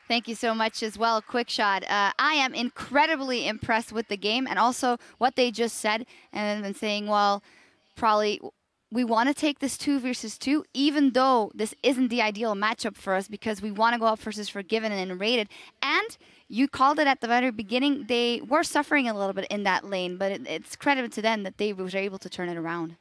Thank you so much as well, QuickShot. I am incredibly impressed with the game and also what they just said and then saying, well, probably we want to take this 2 versus 2, even though this isn't the ideal matchup for us because we want to go up versus Forgiven and Rated. And you called it at the very beginning, they were suffering a little bit in that lane, but it's credit to them that they were able to turn it around.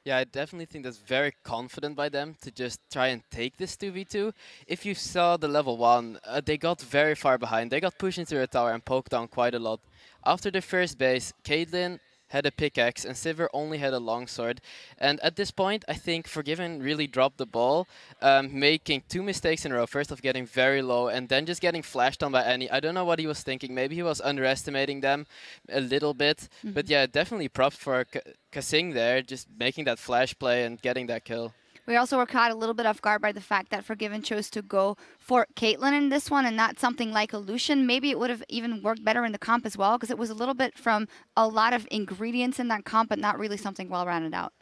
Yeah, I definitely think that's very confident by them to just try and take this 2v2. If you saw the level 1, they got very far behind. They got pushed into a tower and poked down quite a lot. After the first base, Caitlyn had a pickaxe and Sivir only had a longsword. And at this point, I think Forgiven really dropped the ball, making 2 mistakes in a row. First of getting very low and then just getting flashed on by Annie. I don't know what he was thinking. Maybe he was underestimating them a little bit. But yeah, definitely props for Kasing there, just making that flash play and getting that kill. We also were caught a little bit off guard by the fact that Forgiven chose to go for Caitlyn in this one and not something like a Lucian. Maybe it would have even worked better in the comp as well because it was a little bit from a lot of ingredients in that comp, but not really something well rounded out.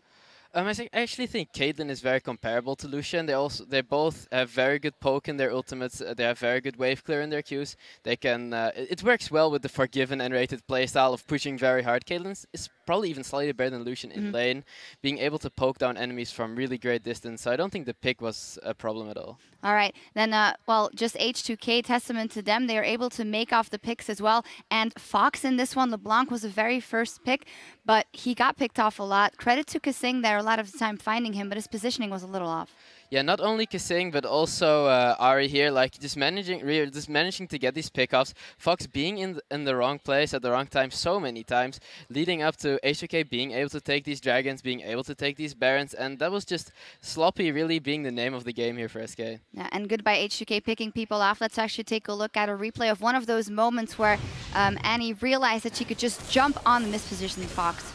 I actually think Caitlyn is very comparable to Lucian. They both have very good poke in their ultimates. They have very good wave clear in their Qs. They can. It works well with the Forgiven and Rated playstyle of pushing very hard. Caitlyn is probably even slightly better than Lucian in lane, being able to poke down enemies from really great distance. So I don't think the pick was a problem at all. All right, then, well, just H2K, testament to them. They are able to make off the picks as well. And Fox in this one, LeBlanc was the very first pick, but he got picked off a lot. Credit to Kasing there, a lot of the time finding him, but his positioning was a little off. Yeah, not only Kasing, but also Ari here, like just managing to get these pickoffs. Fox being in the wrong place at the wrong time so many times, leading up to H2K being able to take these dragons, being able to take these barons, and that was just sloppy, really being the name of the game here for SK. Yeah, and goodbye H2K picking people off. Let's actually take a look at a replay of one of those moments where Annie realized that she could just jump on the mispositioned Fox.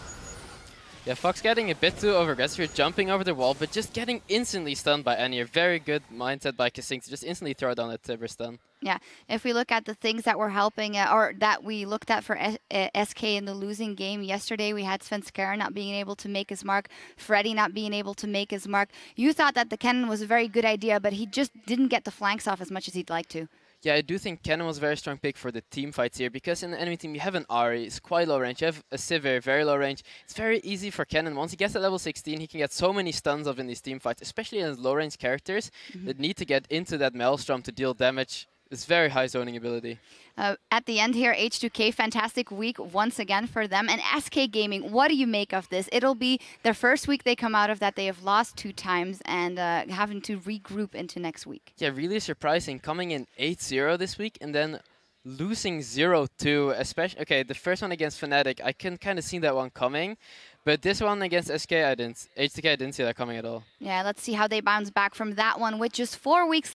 Yeah, Fox getting a bit too over-aggressive here, jumping over the wall, but just getting instantly stunned by Annie. A very good mindset by Kasing to just instantly throw down that Tibber stun. Yeah, if we look at the things that were helping, or that we looked at for SK in the losing game yesterday, we had Svenskar not being able to make his mark, Freddy not being able to make his mark. You thought that the cannon was a very good idea, but he just didn't get the flanks off as much as he'd like to. Yeah, I do think Cannon was a very strong pick for the team fights here, because in the enemy team you have an Ahri, it's quite low range, you have a Sivir, very low range. It's very easy for Cannon. Once he gets to level 16, he can get so many stuns off in these team fights, especially in low range characters that need to get into that Maelstrom to deal damage. It's very high zoning ability. At the end here, H2K, fantastic week once again for them. And SK Gaming, what do you make of this? It'll be their first week they come out of that. They have lost 2 times and having to regroup into next week. Yeah, really surprising. Coming in 8-0 this week and then losing 0-2. Especially, okay, the first one against Fnatic, I can kind of see that one coming. But this one against SK, H2K, I didn't see that coming at all. Yeah, let's see how they bounce back from that one with just 4 weeks